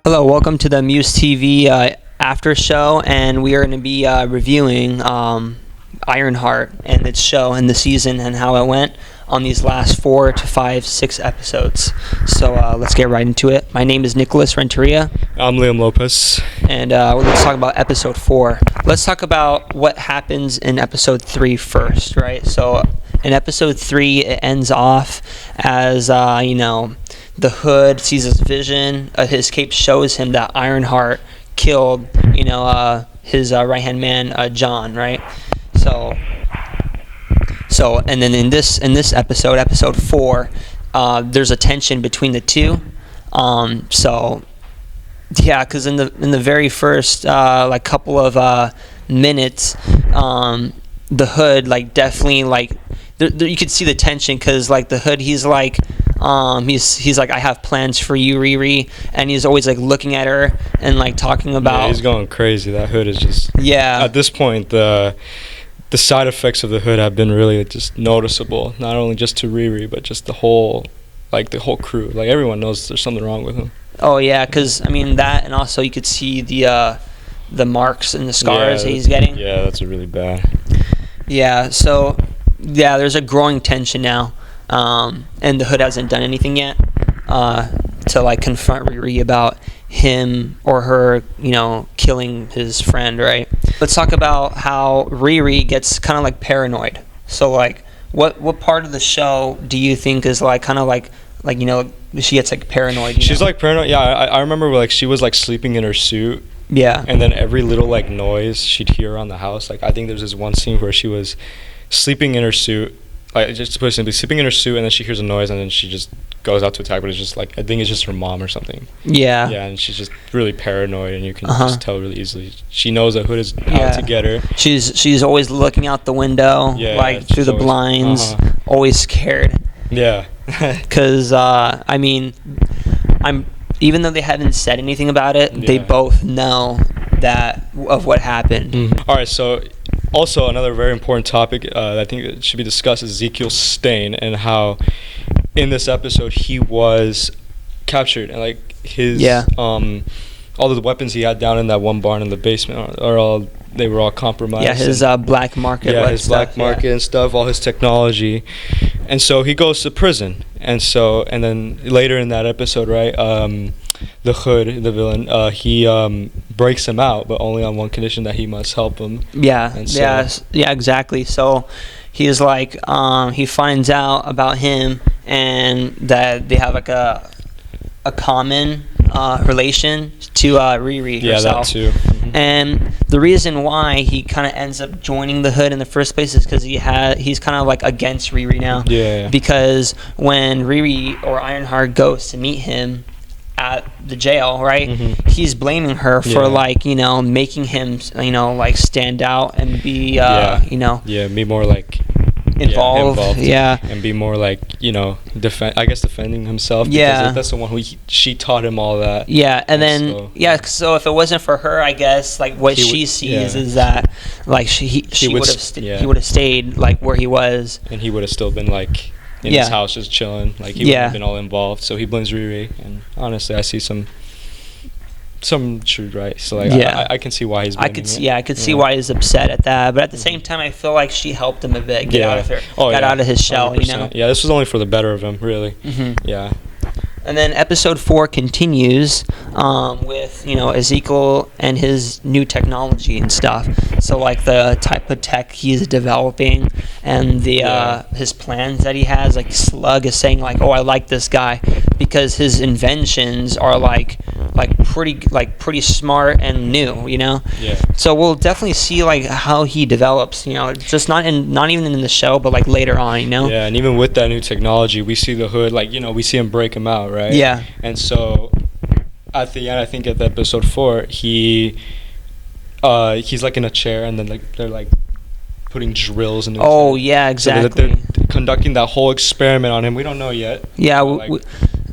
Hello, welcome to the MUSE TV After Show, and we are going to be reviewing Ironheart and its show and the season and how it went on these last 4 to 5, 6 episodes. So let's get right into it. My name is Nicholas Renteria. I'm Liam Lopez. And let's talk about episode 4. Let's talk about what happens in episode 3 first, right? So in episode 3, it ends off as, the Hood sees his vision. His cape shows him that Ironheart killed, his right-hand man, John, right? So, and then in this episode 4, there's a tension between the two. Because in the very first couple of minutes, the Hood definitely you could see the tension because the Hood he's like I have plans for you, Riri, and he's always looking at her and talking about. Yeah, he's going crazy. That Hood is just. Yeah. At this point, the side effects of the Hood have been really just noticeable. Not only just to Riri, but just the whole crew. Everyone knows there's something wrong with him. Oh yeah, because that, and also you could see the marks and the scars that he's getting. Yeah, that's really bad. Yeah. So there's a growing tension now. And the Hood hasn't done anything yet to confront Riri about him or her, killing his friend, right? Let's talk about how Riri gets kind of paranoid. So what part of the show do you think is she gets paranoid? She's paranoid. Yeah, I remember she was sleeping in her suit. Yeah. And then every little noise she'd hear around the house. I think there's this one scene where she was sleeping in her suit. Just to put it simply, sleeping in her suit, and then she hears a noise, and then she just goes out to attack. But it's just I think it's just her mom or something. Yeah. Yeah, and she's just really paranoid, and you can just tell really easily. She knows that Hood is out to get her. She's always looking out the window, through the blinds, always scared. Yeah. Because even though they haven't said anything about it, they both know of what happened. Mm-hmm. All right, so. Also, another very important topic that I think that should be discussed is Ezekiel Stain and how in this episode he was captured and his all of the weapons he had down in that one barn in the basement they were all compromised. Yeah, his black market. Yeah, his black market and stuff, all his technology, and so he goes to prison. And then later in that episode, right, the Hood, the villain, he breaks him out, but only on one condition, that he must help him. Yeah, yeah, exactly. So he's he finds out about him and that they have a common relation to Riri herself. Yeah, that too. Mm-hmm. And the reason why he kind of ends up joining the Hood in the first place is because he's kind of against Riri now. Yeah. Because when Riri or Ironheart goes to meet him at the jail, right? Mm-hmm. He's blaming her for making him stand out and be be more involved. Yeah. And be more defending himself. Because that's the one who she taught him all that. Yeah, and then so if it wasn't for her, I guess what she sees is that he would have stayed where he was, and he would have still been in his house just chilling. He wouldn't have been all involved. So he blames Riri, and honestly, I see some truth, right? So I can see why he's blaming I could see why he's upset at that, but at the same time I feel she helped him a bit get out of his shell. 100%. Yeah, this was only for the better of him, really. Mm-hmm. Yeah. And then episode 4 continues with Ezekiel and his new technology and stuff. So the type of tech he's developing and the his plans that he has. Slug is saying oh, I like this guy because his inventions are pretty smart and new. Yeah. So we'll definitely see how he develops. Just not even in the show, but later on. Yeah, and even with that new technology, we see the Hood we see him break him out. Right? Yeah. And so at the end, I think at the episode 4, he's in a chair, and then they're putting drills in his head. Yeah, exactly. So they're conducting that whole experiment on him. We don't know yet. Yeah,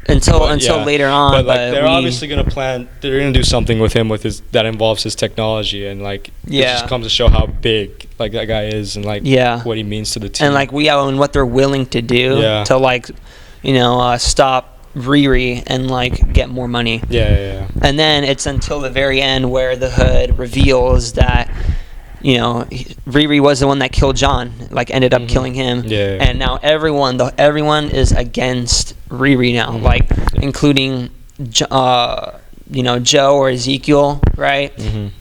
until later on. But they're obviously gonna plan. They're gonna do something with him that involves his technology, and it just comes to show how big that guy is, and what he means to the team, and and what they're willing to do to stop Riri and like get more money. Yeah. And then it's until the very end where the Hood reveals that, you know, Riri was the one that killed John, like ended up killing him. Yeah. And now everyone is against Riri now, like including you know, Joe or Ezekiel, right?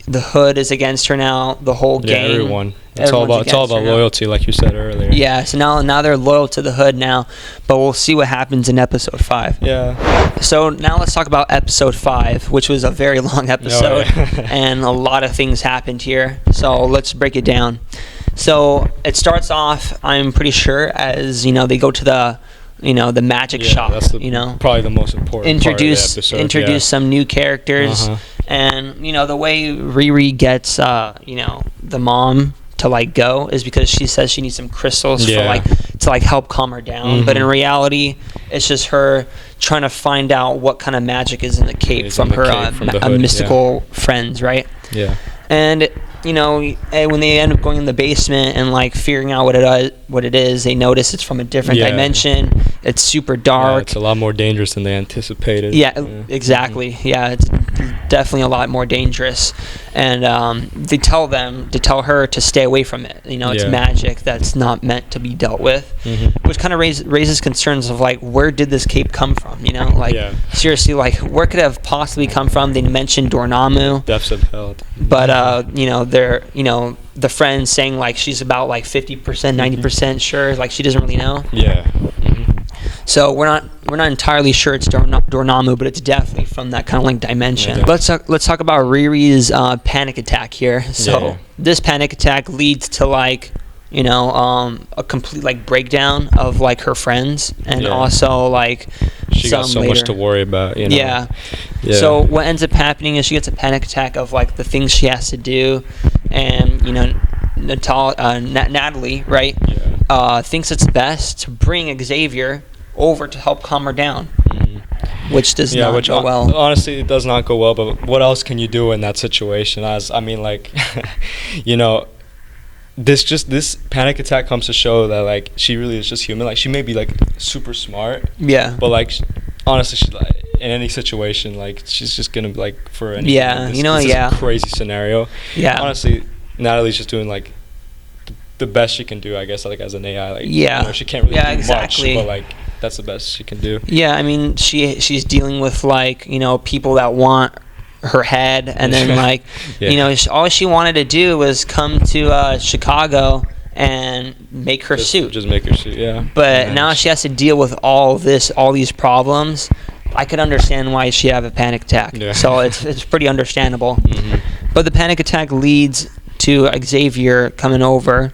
The Hood is against her now. The whole gang. Everyone. It's all about loyalty, like you said earlier. Yeah. So now they're loyal to the Hood now, but we'll see what happens in episode 5. Yeah. So now let's talk about episode 5, which was a very long episode, and a lot of things happened here. So let's break it down. So it starts off, I'm pretty sure, as you know, they go to the magic shop. That's probably the most important part of the episode. Introduce some new characters, and you know, the way Riri gets the mom to like go is because she says she needs some crystals to help calm her down. But in reality, it's just her trying to find out what kind of magic is in the cape from her mystical friends, right? Yeah. And you know, when they end up going in the basement and like figuring out what it is, they notice it's from a different dimension. It's super dark. Yeah, it's a lot more dangerous than they anticipated. Yeah. Exactly. Yeah, it's definitely a lot more dangerous. And they tell her to stay away from it. You know, it's magic that's not meant to be dealt with, which kind of raises concerns of like, where did this cape come from? You know, like seriously, like where could it have possibly come from? They mentioned Dormammu. Depths of hell. But the friend saying like she's about like 50%, 90% sure, like she doesn't really know. Yeah. So we're not entirely sure it's Dormammu, but it's definitely from that kind of like dimension. Yeah. Let's talk about Riri's panic attack here. So this panic attack leads to like, you know, a complete like breakdown of like her friends, and also like she got so much to worry about. You know? Yeah. So what ends up happening is she gets a panic attack of like the things she has to do, and you know, Natalie, right? Thinks it's best to bring Xavier over to help calm her down, which does not go well. Honestly, it does not go well. But what else can you do in that situation? You know, this panic attack comes to show that like she really is just human. Like she may be like super smart, but like honestly, she, like, in any situation, like she's just gonna like for any this is a crazy scenario. Honestly, Natalie's just doing like the best she can do, I guess, like as an AI. Like you know, she can't really do much, but like that's the best she can do. Yeah, I mean, she's dealing with like, you know, people that want her head, and then like you know, all she wanted to do was come to Chicago and make her suit. Just make her suit, But now she has to deal with all these problems. I could understand why she'd have a panic attack. So it's pretty understandable. But the panic attack leads to Xavier coming over,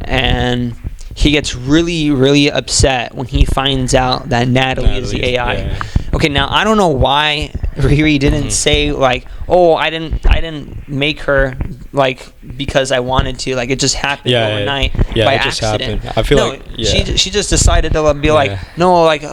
and he gets really, really upset when he finds out that Natalie is the AI. Okay, now I don't know why Riri didn't say like, "Oh, I didn't make her like because I wanted to." Like it just happened overnight by it just accident. Happened. I feel she just decided to be like, "No, like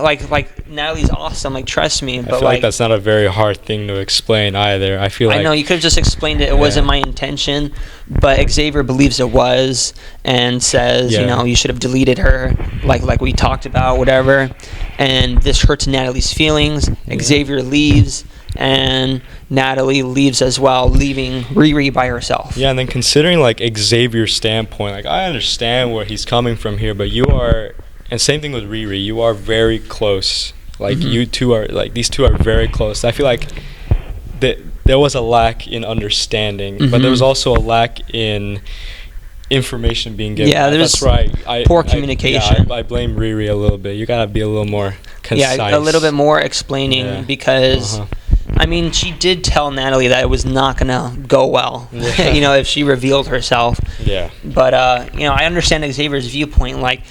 Natalie's awesome. Like trust me." But I feel like that's not a very hard thing to explain either. I know you could have just explained it. It wasn't my intention, but Xavier believes it was and says, you know, you should have deleted her, like we talked about, whatever. And this hurts Natalie's feelings. Xavier leaves, and Natalie leaves as well, leaving Riri by herself. Yeah, and then considering like Xavier's standpoint, like I understand where he's coming from here, but you are, and same thing with Riri, you are very close. Like you two are, like these two are very close. I feel like there was a lack in understanding, but there was also a lack in information being given. Yeah, there's poor communication. I blame Riri a little bit. You gotta be a little more concise. Yeah, a little bit more explaining because, I mean, she did tell Natalie that it was not gonna go well. You know, if she revealed herself. Yeah. But you know, I understand Xavier's viewpoint. Like,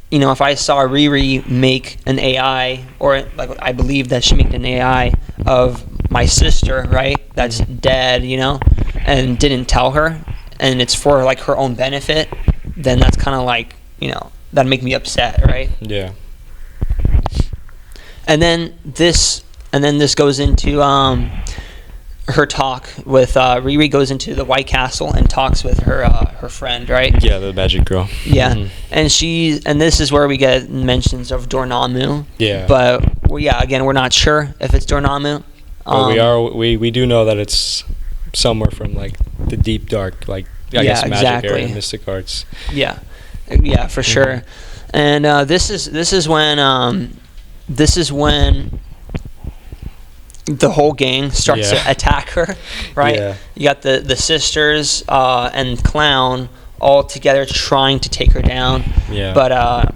you know, if I saw Riri make an AI, or like I believe that she made an AI of my sister, right? That's dead, you know, and didn't tell her, and it's for like her own benefit, then that's kind of like, you know, that'd make me upset, right? Yeah. And then this goes into her talk with Riri goes into the White Castle and talks with her friend, right? Yeah, the magic girl. Yeah, and this is where we get mentions of Dormammu. Yeah. But again, we're not sure if it's Dormammu. But we do know that it's somewhere from like the deep dark, like I guess magic area, mystic arts. Yeah, for sure. And this is when the whole gang starts to attack her, right? Yeah. You got the sisters and Clown all together trying to take her down. Yeah. But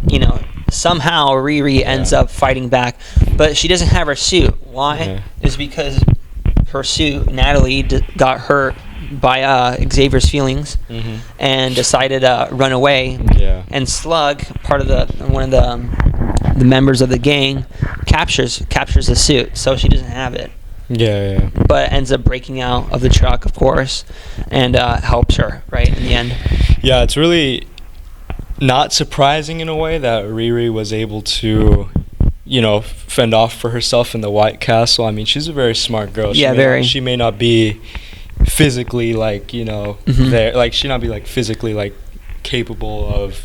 somehow Riri ends up fighting back, but she doesn't have her suit. Why? Yeah. Is because her suit, Natalie, got hurt by Xavier's feelings and decided to run away. Yeah. And Slug, one of the members of the gang, captures the suit, so she doesn't have it. Yeah. But ends up breaking out of the truck, of course, and helps her right in the end. Yeah, it's really not surprising in a way that Riri was able to, fend off for herself in the White Castle. I mean, she's a very smart girl. She may not be physically there, like she not be like physically like capable of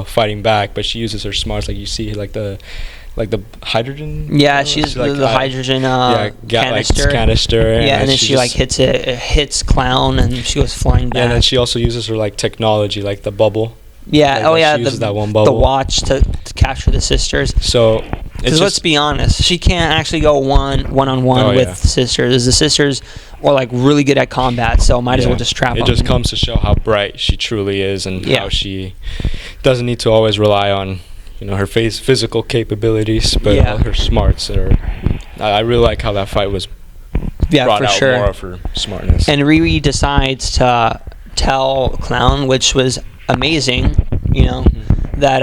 fighting back, but she uses her smarts, like you see like the hydrogen. Yeah, she's the hydrogen canister. Yeah, and then she like hits it. It hits Clown, and she goes flying back. Yeah, and then she also uses her like technology, like the bubble. Yeah, she uses that one bubble. The watch to capture the sisters. So, because let's be honest, she can't actually go one-on-one with sisters. The sisters are like really good at combat, so might as well just trap them. It just comes to show how bright she truly is, and how she doesn't need to always rely on her physical capabilities, but all her smarts are. I really like how that fight was brought out more of her smartness. And Riri decides to tell Clown, which was amazing, that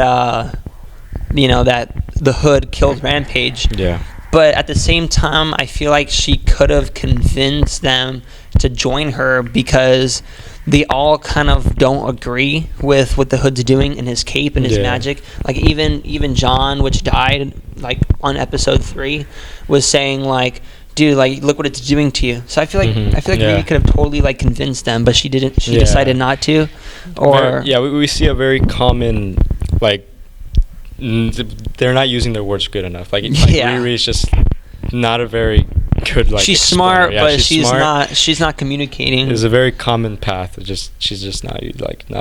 the Hood killed Rampage. Yeah. But at the same time, I feel like she could have convinced them to join her, because they all kind of don't agree with what the Hood's doing in his cape and his magic. Like even John, which died like on episode 3, was saying like, dude, like look what it's doing to you. So I feel like Riri could have totally like convinced them, but she didn't. She decided not to. Or we see a very common like they're not using their words good enough. Like Riri is just not a very good like. She's smart, but she's not communicating. It's a very common path. She's just not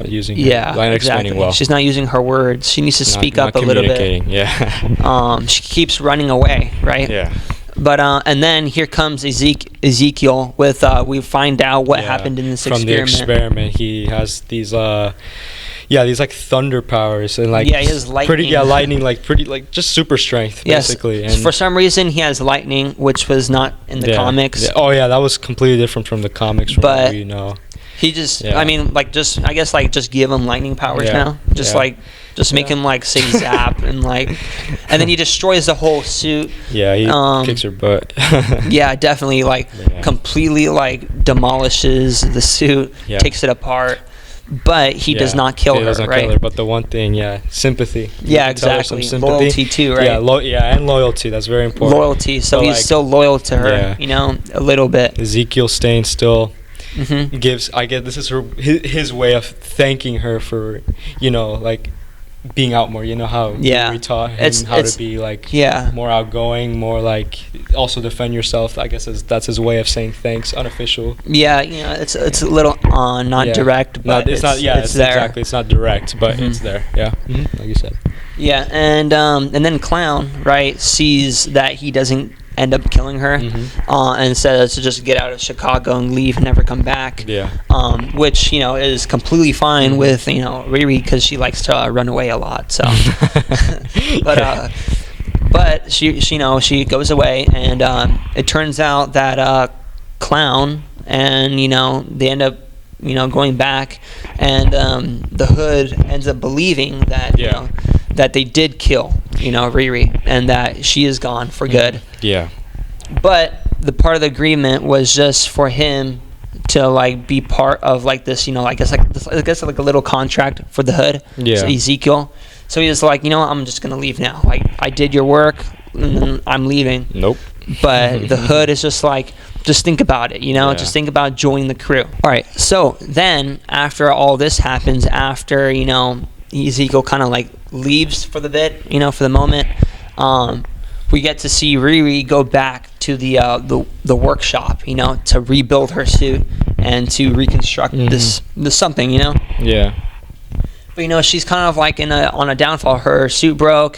using. Explaining well. She's not using her words. She needs to speak up a little bit. Yeah. She keeps running away, right? Yeah. But and then here comes Ezekiel with we find out what happened in this experiment. From the experiment, he has these these like thunder powers and like he has lightning. Lightning, like pretty like just super strength basically. Yes. And for some reason he has lightning, which was not in the comics. Yeah. Oh yeah, that was completely different from the comics. From what we know. He just, I mean, like just give him lightning powers now. Just make him like say zap and then he destroys the whole suit. Yeah, he kicks her butt. Yeah, definitely completely demolishes the suit, takes it apart. But he does not kill her, right? He doesn't kill her, but the one thing, sympathy. Yeah, exactly. Some sympathy. Loyalty too, right? And loyalty. That's very important. Loyalty. So he's still loyal to her, a little bit. Ezekiel Stain still gives. I guess this is his way of thanking her for, being out more. You know how we taught him how to be more outgoing, more also defend yourself. I guess that's his way of saying thanks, unofficial. Yeah, it's a little not direct, but it's there. Exactly, it's not direct, but it's there. Yeah, like you said. Yeah, and then Clown sees that he doesn't end up killing her, and says to just get out of Chicago and leave and never come back. Yeah. Which is completely fine with Riri, because she likes to run away a lot. So, but she goes away, and it turns out that Clown and they end up going back, and the Hood ends up believing that that they did kill Riri, and that she is gone for good. Yeah. But the part of the agreement was just for him to be part of this, I guess a little contract for the Hood. Yeah. So Ezekiel. So he was like, I'm just gonna leave now. I did your work, and I'm leaving. Nope. But the Hood is just just think about it, just think about joining the crew. All right, so then after all this happens, after Ezekiel kind of like leaves for the bit, for the moment, we get to see Riri go back to the workshop, to rebuild her suit and to reconstruct this something, Yeah. But she's kind of like on a downfall. Her suit broke.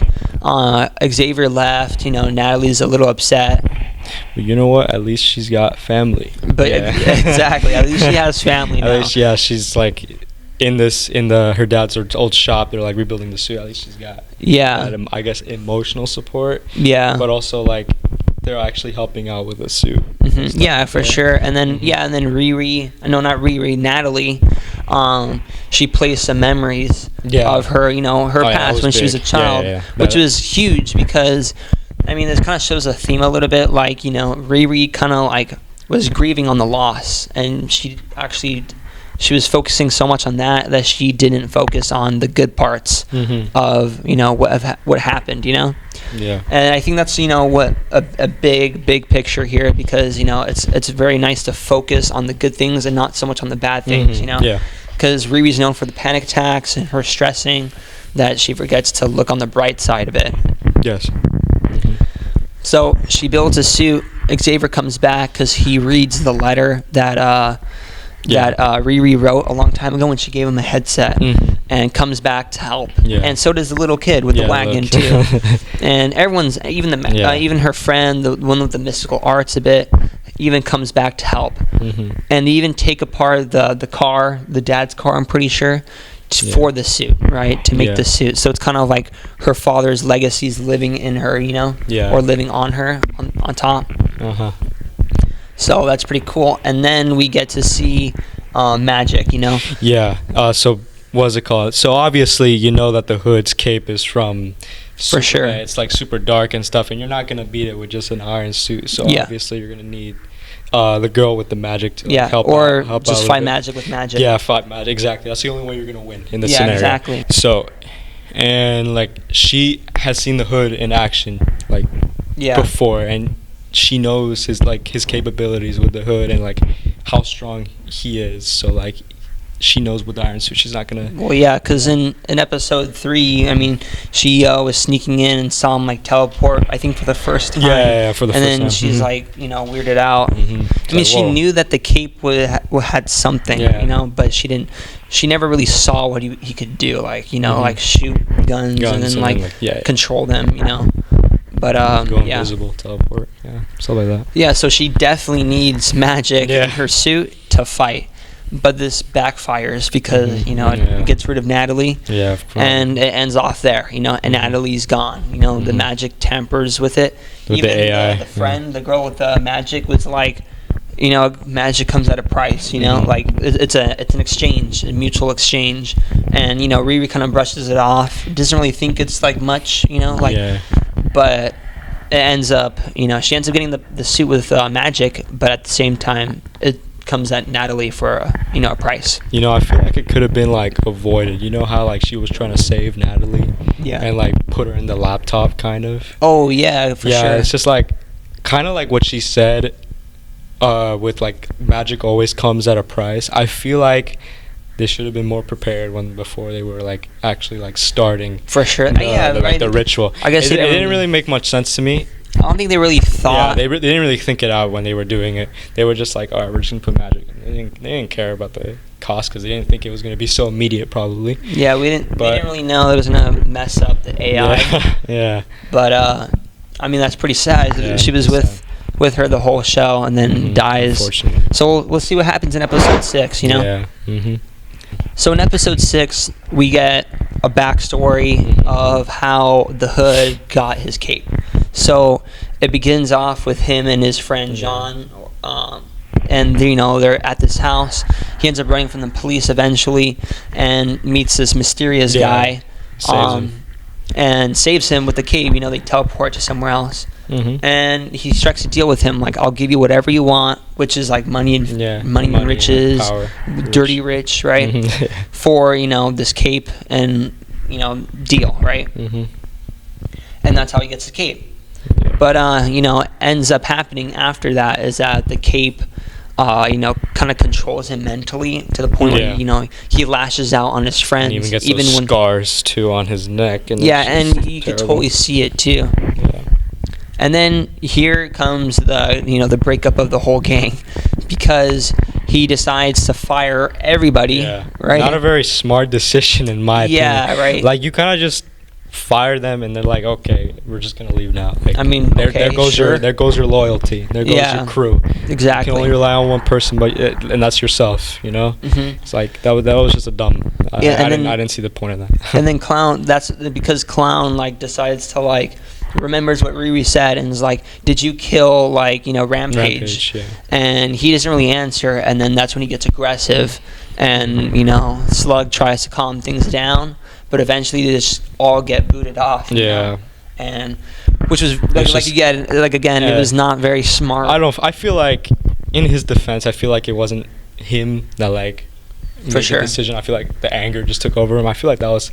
Xavier left. Natalie's a little upset. But you know what? At least she's got family. But exactly, at least she has family now. At least, she's like in her dad's old shop. They're like rebuilding the suit. At least she's got that, I guess, emotional support. Yeah. But also like they're actually helping out with the suit. Yeah, for sure. And then Riri, no, not Riri, Natalie, she plays some memories of her, her past when she was a child, which was huge because, this kind of shows a theme a little bit. Like, Riri kind of like was grieving on the loss, and she was focusing so much on that she didn't focus on the good parts of what happened. Yeah. And I think that's what a big picture here, because it's very nice to focus on the good things and not so much on the bad things. Yeah. Because Riri's known for the panic attacks and her stressing, that she forgets to look on the bright side of it. Yes. So she builds a suit. Xavier comes back because he reads the letter that Riri wrote a long time ago when she gave him a headset, and comes back to help. Yeah. And so does the little kid with the wagon too. And everyone's, even her friend, the one with the mystical arts a bit, even comes back to help. And they even take apart the car, the dad's car, I'm pretty sure, for the suit, right? To make the suit. So it's kind of like her father's legacy's living in her, or living on her on top. So that's pretty cool. And then we get to see Magic, Yeah. So what's it called? So obviously that the Hood's cape is from for sure. It's like super dark and stuff, and you're not gonna beat it with just an iron suit. So obviously you're gonna need the girl with the magic to help out, just fight magic with magic. Yeah, fight magic. Exactly. That's the only way you're gonna win in this scenario. Yeah, exactly. So, and like she has seen the Hood in action before, and she knows his capabilities with the Hood and like how strong he is. So like she knows with the iron suit she's not gonna. Well, yeah, because in episode 3, she was sneaking in and saw him like teleport, I think, for the first time. Yeah, for the first time. And then she's like, weirded out. She knew that the cape had something, but she never really saw what he could do, like like shoot guns and then control them, But go invisible, teleport, stuff like that. Yeah, so she definitely needs magic in her suit to fight. But this backfires because it gets rid of Natalie. Yeah, of course. And it ends off there, and Natalie's gone. The magic tampers with it. With even the AI, the friend, the girl with the magic, was like, magic comes at a price. Like it's an exchange, a mutual exchange, and Riri kind of brushes it off. Doesn't really think it's like much, but it ends up, she ends up getting the suit with magic, but at the same time, it comes at Natalie for a price. I feel like it could have been like avoided. How like she was trying to save Natalie, and like put her in the laptop, kind of. Oh yeah, for sure. Yeah, it's just like kind of like what she said. With like magic always comes at a price. I feel like they should have been more prepared before they were like actually like starting. For sure. The ritual. I guess it didn't really make much sense to me. I don't think they really thought. Yeah, they didn't really think it out when they were doing it. They were just like, all right, we're just gonna put magic. And they didn't care about the cost because they didn't think it was gonna be so immediate, probably. Yeah, we didn't really know it was gonna mess up the AI. Yeah. But that's pretty sad. Yeah, she was with her the whole show and then dies. Unfortunately. So we'll see what happens in episode 6. Yeah. So in episode 6, we get a backstory of how the Hood got his cape. So it begins off with him and his friend John, and they're at this house. He ends up running from the police eventually, and meets this mysterious guy, and saves him with the cape. They teleport to somewhere else, and he strikes a deal with him, like, I'll give you whatever you want, which is like money and riches, power, dirty rich, right? For this cape and deal, right? And that's how he gets the cape. But ends up happening after that is that the cape kind of controls him mentally to the point where he lashes out on his friends. And even gets those scars too on his neck. And and you can totally see it too. Yeah. And then here comes the breakup of the whole gang, because he decides to fire everybody. Yeah. Right. Not a very smart decision in my opinion. Yeah. Right. Like, you kind of just fire them and they're like, okay, we're just gonna leave now. Like, I mean, there goes your loyalty. There goes your crew. Exactly. You can only rely on one person, and that's yourself. Mm-hmm. It's like that was just a dumb. I didn't see the point of that. And then Clown. That's because Clown decides to remembers what Riri said and is like, did you kill Rampage? Yeah. And he doesn't really answer, and then that's when he gets aggressive, and Slug tries to calm things down, but eventually they just all get booted off. Yeah. And which was again, it was not very smart. I feel like, in his defense, I feel like it wasn't him that made the decision. I feel like the anger just took over him. I feel like that was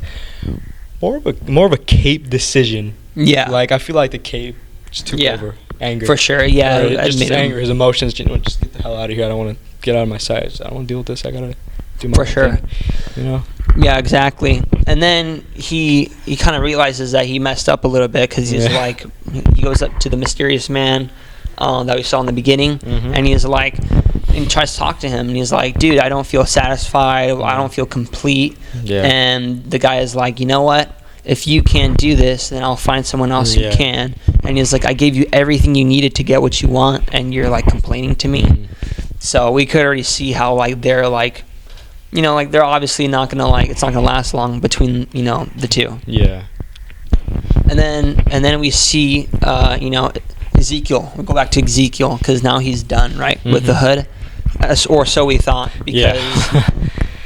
more of a cape decision. Yeah. I feel like the cape just took over. Anger. For sure. Yeah. Just anger, his emotions. Just get the hell out of here. I don't want to get out of my sight. I don't want to deal with this. I gotta do my thing. Yeah, exactly. And then he kind of realizes that he messed up a little bit, because he's he goes up to the mysterious man that we saw in the beginning, and he's like, and tries to talk to him, and he's like, dude, I don't feel satisfied. I don't feel complete. Yeah. And the guy is like, you know what? If you can't do this, then I'll find someone else who can. And he's like, I gave you everything you needed to get what you want, and you're complaining to me. So we could already see how they're they're obviously not gonna it's not gonna last long between the two. Yeah. And then we see Ezekiel. We'll go back to Ezekiel, because now he's done with the hood, or so we thought.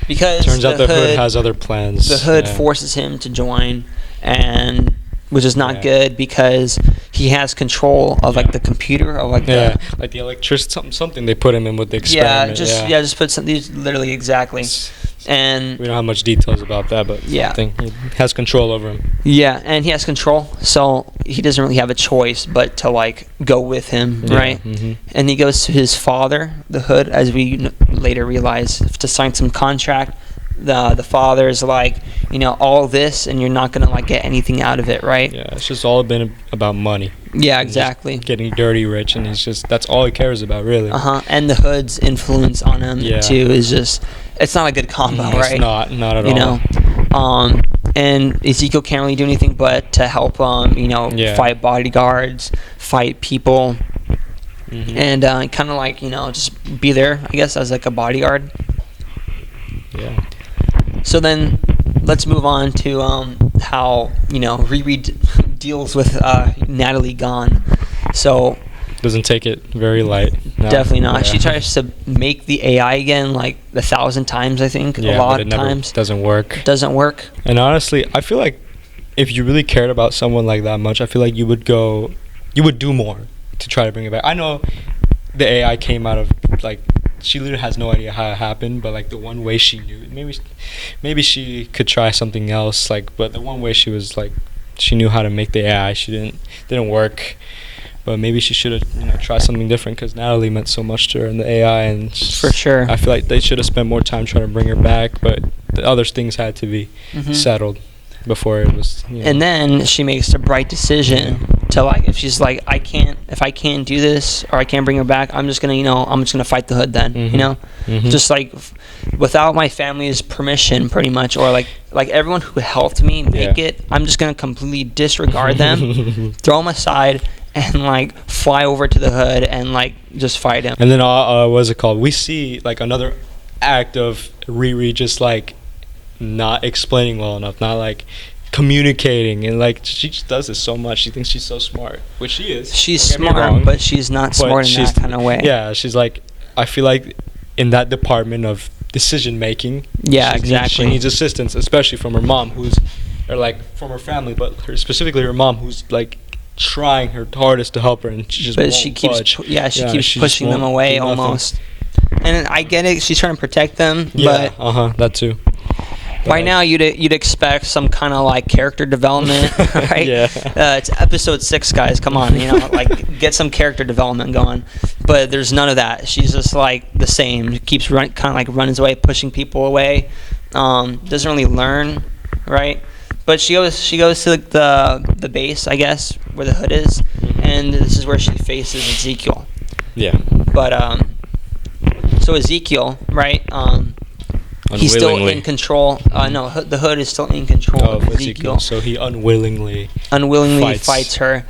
Because turns out the hood has other plans. The hood forces him to join, and which is not good, because he has control of the computer of the electricity, something they put him in with the experiment. Just put something, literally exactly. And we don't have much details about that, but I think he has control over him. Yeah, and he has control, so he doesn't really have a choice but to go with him, right? Mm-hmm. And he goes to his father, the hood, as we later realize, to sign some contract. The father is all this, and you're not gonna get anything out of it, right? Yeah, it's just all been about money. Yeah, exactly. Getting dirty rich, and that's all he cares about, really. And the hood's influence on him too is just, it's not a good combo, right? It's not at all. And Ezekiel can't really do anything but to help fight bodyguards, fight people, and kind of just be there, I guess, as a bodyguard. Yeah. So then, let's move on to how Riri deals with Natalie gone. So doesn't take it very light. No. Definitely not. Yeah. She tries to make the AI again 1,000 times, I think. Yeah, a lot but of times. Doesn't work. Doesn't work. And honestly, I feel like if you really cared about someone like that much, I feel like you would do more to try to bring it back. I know the AI came out of she literally has no idea how it happened, but the one way she knew, maybe she could try something else, but the one way she was she knew how to make the AI, didn't work, but maybe she should have tried something different, because Natalie meant so much to her and the AI, and for sure, I feel like they should have spent more time trying to bring her back, but the other things had to be settled before it was. And then she makes a bright decision to if she's if I can't do this, or I can't bring her back, I'm just gonna fight the hood then. Just without my family's permission, pretty much, or everyone who helped me make it, I'm just gonna completely disregard them, throw them aside, and fly over to the hood and just fight him. And then what's it called? We see another act of Riri just not explaining well enough, not communicating, and she just does this so much. She thinks she's so smart, which she is. She's smart, but she's not smart in that kind of way. Yeah, she's I feel like in that department of decision making, exactly, she needs assistance, especially from her mom, or from her family, but specifically her mom, who's trying her hardest to help her, and she just won't budge. She keeps pushing them away almost. And I get it, she's trying to protect them, but that too. By now, you'd expect some kind of like character development, right? Yeah. It's episode 6, guys. Come on, like get some character development going. But there's none of that. She's just like the same. Keeps kind of like runs away, pushing people away. Doesn't really learn, right? But she goes to the base, I guess, where the hood is, and this is where she faces Ezekiel. Yeah. But so Ezekiel, right? He's still in control. No, the hood is still in control of Ezekiel. So he unwillingly fights her.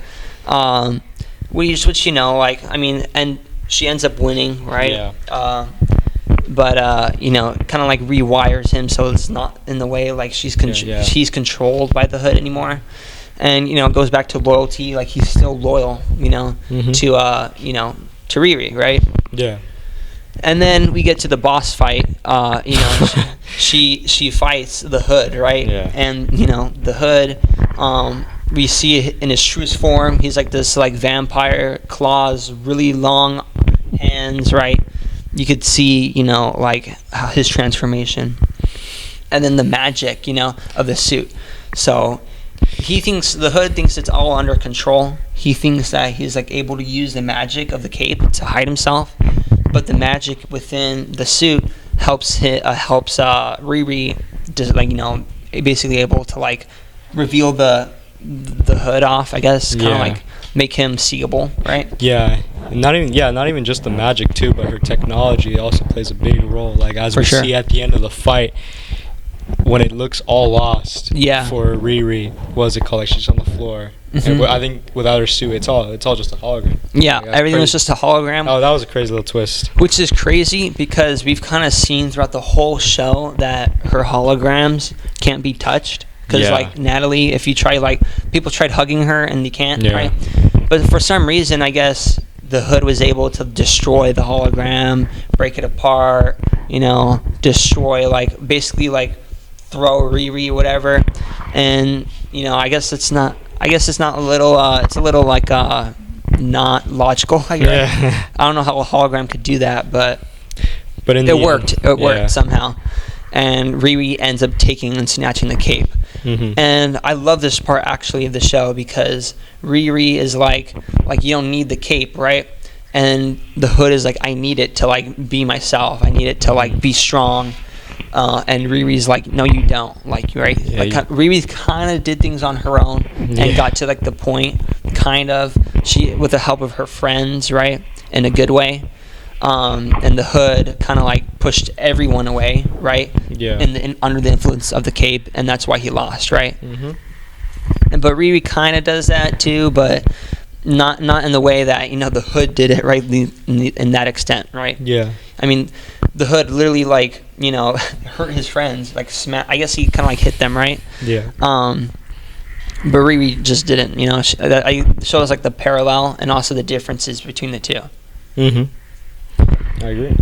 Which and she ends up winning, right? Yeah. But kind of like rewires him so it's not in the way, like she's controlled by the hood anymore, and it goes back to loyalty. Like he's still loyal, to Riri, right? Yeah. And then we get to the boss fight. She fights the hood, right? Yeah. And the hood, we see it in his truest form. He's like this like vampire, claws, really long hands, right? You could see, like his transformation, and then the magic, of the suit. So the hood thinks it's all under control. He thinks that he's like able to use the magic of the cape to hide himself, but the magic within the suit helps Riri just basically able to like reveal the hood off, I guess, kind of like make him seeable, right? Yeah. Not even just the magic too, but her technology also plays a big role. Like as we see at the end of the fight, when it looks all lost for Riri, what is it called? Like she's on the floor. And I think without her suit, it's all just a hologram. Yeah, like, everything was just a hologram. Oh, that was a crazy little twist. Which is crazy because we've kind of seen throughout the whole show that her holograms can't be touched. Because like Natalie, if you try, like people tried hugging her and they can't, right? But for some reason, I guess the hood was able to destroy the hologram, break it apart, destroy, like basically like throw Riri, whatever. And I guess it's not a little. It's a little like not logical. I don't know how a hologram could do that, but it worked. It worked somehow. And Riri ends up taking and snatching the cape. And I love this part actually of the show because Riri is like you don't need the cape, right? And the hood is like, I need it to like be myself. I need it to like be strong. And Riri's like, no, you don't. Like, right? Yeah, Riri kind of did things on her own and got to like the point, kind of. She, with the help of her friends, right, in a good way. And the hood kind of like pushed everyone away, right? Yeah. Under the influence of the cape, and that's why he lost, right? But Riri kind of does that too, but not in the way that the hood did it, right? In that extent, right? Yeah. I mean, the hood literally like hurt his friends, like I guess he kind of like hit them, right? Yeah. But Riri just didn't, I shows like the parallel and also the differences between the two. I agree.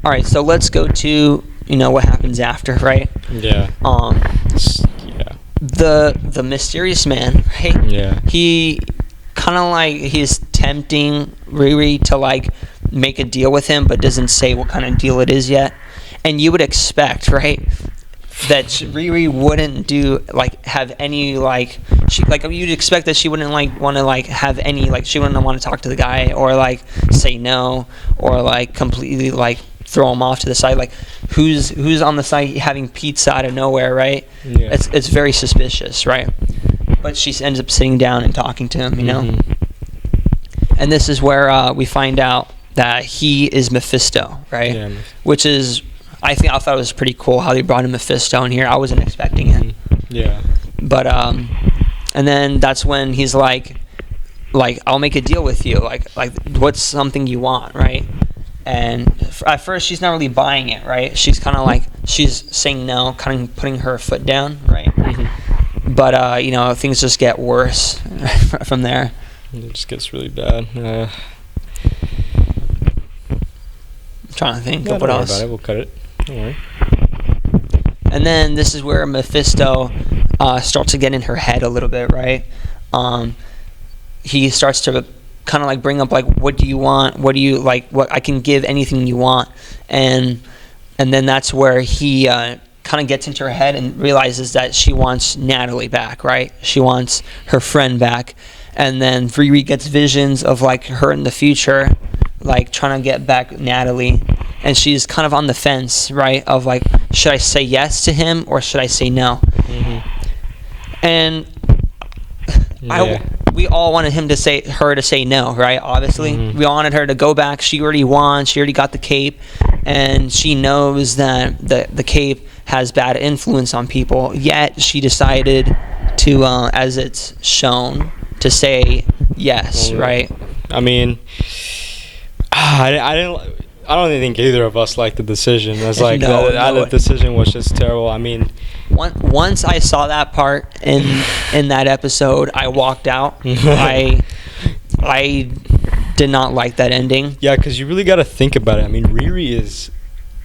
All right, so let's go to what happens after, right? Yeah. The mysterious man, right? Yeah. He kind of like he's tempting Riri to like make a deal with him, but doesn't say what kind of deal it is yet. And you would expect, right, that Riri wouldn't have any you'd expect that she wouldn't want to have any she wouldn't want to talk to the guy or say no or completely throw him off to the side. Who's on the side having pizza out of nowhere, right? Yeah. It's very suspicious, right? But she ends up sitting down and talking to him, And this is where we find out that he is Mephisto, right? Yeah. Which is, I thought it was pretty cool how they brought in Mephisto in here. I wasn't expecting it. Yeah. But and then that's when he's like I'll make a deal with you. Like what's something you want, right? And at first she's not really buying it, right? She's kind of she's saying no, kind of putting her foot down, right? But things just get worse from there. It just gets really bad. I'm trying to think of what else. Don't worry about it. We'll cut it. Don't worry. And then this is where Mephisto starts to get in her head a little bit, right? He starts to kind of bring up what do you want? What do you what I can give anything you want, and then that's where he kind kind of gets into her head and realizes that she wants Natalie back, right? She wants her friend back. And then Riri gets visions of like her in the future, like trying to get back Natalie. And she's kind of on the fence, right? Of like, should I say yes to him or should I say no? And we all wanted her to say no, right? Obviously, we wanted her to go back. She already won. She already got the cape, and she knows that the cape has bad influence on people. Yet she decided to, as it's shown, to say yes, right? I mean, I don't even think either of us liked the decision. It's like the decision was just terrible. I mean, once I saw that part in that episode, I walked out. I did not like that ending. Yeah, because you really got to think about it. I mean, Riri is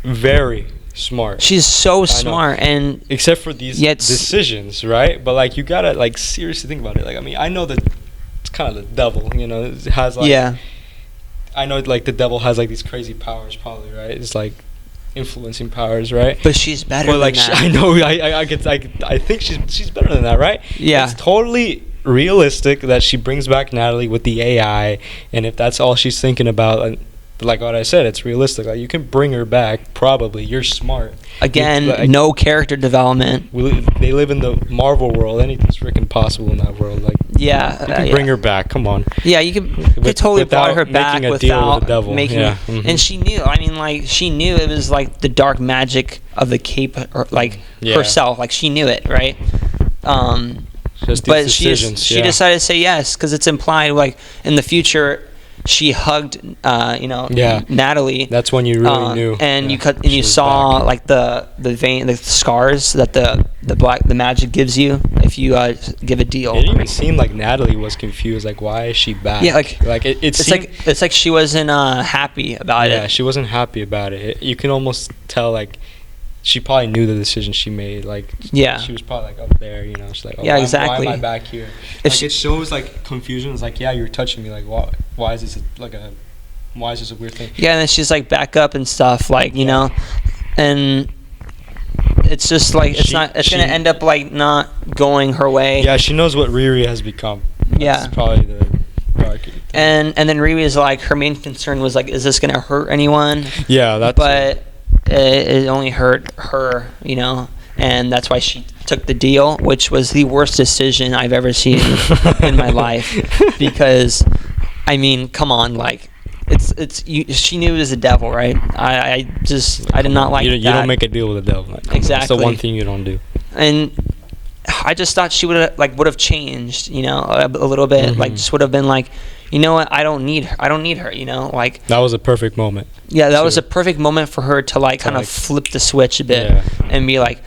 very smart. She's so smart, and except for these decisions, right? But like, you gotta like seriously think about it. Like, I mean, I know that it's kind of the devil. You know, it has like I know like the devil has like these crazy powers, probably, right? It's like influencing powers, right? But she's better than like, that. I know. I think she's better than that, right? Yeah. It's totally realistic that she brings back Natalie with the AI, and if that's all she's thinking about, like what I said, it's realistic. Like, you can bring her back. Probably, you're smart. Again, no character development. They live in the Marvel world. Anything's freaking possible in that world. Like, you can bring her back. Come on. Yeah, you could totally brought her back without making. And she knew. I mean, like, she knew it was like the dark magic of the cape, or like herself. Like, she knew it, right? But she decided to say yes because it's implied, like, in the future she hugged Natalie. That's when you really knew. And you saw back. Like the scars that the magic gives you if you give a deal. It didn't even seem like Natalie was confused. Like, why is she back? Yeah, like it's like she wasn't happy about it. Yeah, she wasn't happy about it. You can almost tell, like, she probably knew the decision she made. Like, she was probably like up there, you know. She's like, exactly. Why am I back here? Like, it shows like confusion. It's like, yeah, you're touching me. Like, why is this a weird thing? Yeah, and then she's like back up and stuff, like, you know, and it's just like it's gonna end up like not going her way. Yeah, she knows what Riri has become. That's probably the dark thing. And then Riri is like, her main concern was like, is this gonna hurt anyone? Yeah, but it only hurt her, you know, and that's why she took the deal, which was the worst decision I've ever seen in my life. Because, I mean, come on, like, she knew it was the devil, right? I did not like that. You don't make a deal with the devil. Like, exactly. That's the one thing you don't do. And I just thought she would have changed, you know, a little bit. Like, just would have been like, you know what, I don't need her, you know, like. That was a perfect moment. Yeah, that was a perfect moment for her to like kind of flip the switch a bit and be like,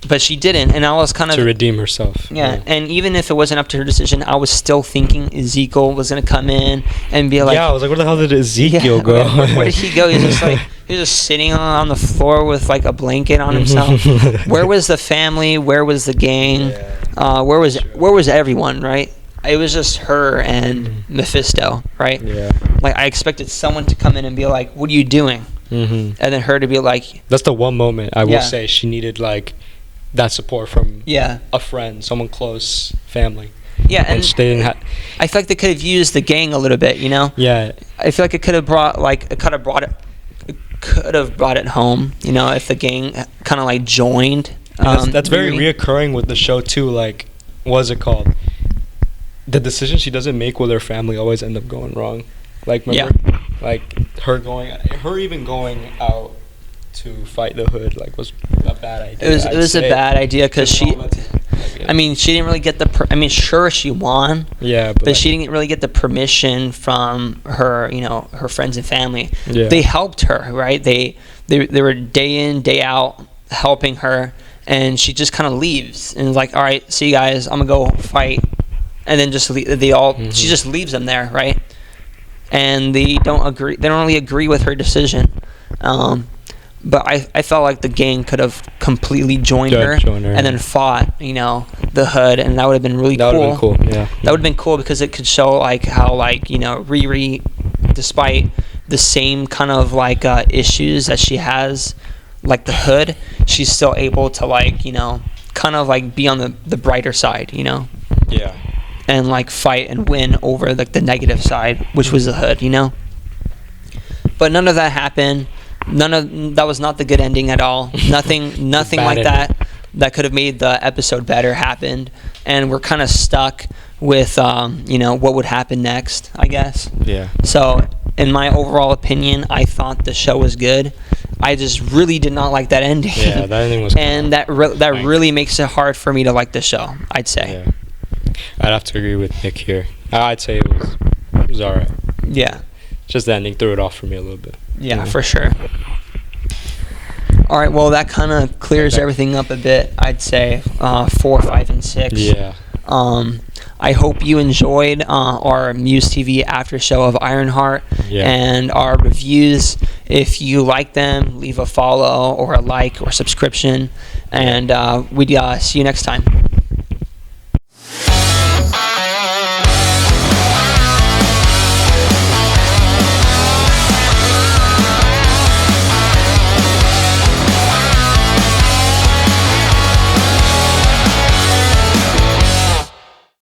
but she didn't, and I was kind of to redeem herself. Yeah, and even if it wasn't up to her decision, I was still thinking Ezekiel was gonna come in and be like, I was like, where the hell did Ezekiel go? Where did he go? He was just sitting on the floor with like a blanket on himself. Where was the family? Where was the gang? Where was everyone? Right? It was just her and Mephisto, right? Yeah. Like, I expected someone to come in and be like, "What are you doing?" And then her to be like, "That's the one moment I will say she needed, like, that support from a friend, someone close, family." Yeah, and they didn't I feel like they could have used the gang a little bit, you know. Yeah. I feel like it could have brought it home, you know, if the gang kind of like joined. That's very reoccurring with the show too. Like, what's it called? The decisions she doesn't make with her family always end up going wrong. Like, remember, like her even going out to fight the hood, like, was a bad idea. It was a bad idea because she didn't really get the. Sure, she won. Yeah, but she didn't really get the permission from her, you know, her friends and family. Yeah. They helped her, right? They were day in, day out helping her, and she just kind of leaves and is like, "All right, see you guys. I'm gonna go fight." And then she just leaves them there, right? And they don't agree. They don't really agree with her decision. But I felt like the gang could have completely joined her and then fought, you know, the hood, and that would have been really cool. That would have been cool, yeah. That would have been cool because it could show like how, like, you know, Riri, despite the same kind of like issues that she has like the hood, she's still able to like, you know, kind of like be on the brighter side, you know. Yeah. And like fight and win over like the negative side, which was the hood, you know. But none of that happened. That was not the good ending at all. Nothing like that could have made the episode better happened, and we're kind of stuck with you know, what would happen next, I guess. Yeah. So in my overall opinion, I thought the show was good. I just really did not like that ending. Yeah, that ending was. And that really makes it hard for me to like the show, I'd say. Yeah. I'd have to agree with Nick here. I'd say it was alright. Yeah. Just the ending threw it off for me a little bit. Yeah, for sure. All right, well, that kind of clears everything up a bit, I'd say. 4, 5, and 6. Yeah. I hope you enjoyed our MUSE TV after show of Ironheart and our reviews. If you like them, leave a follow or a like or subscription. And we'd see you next time.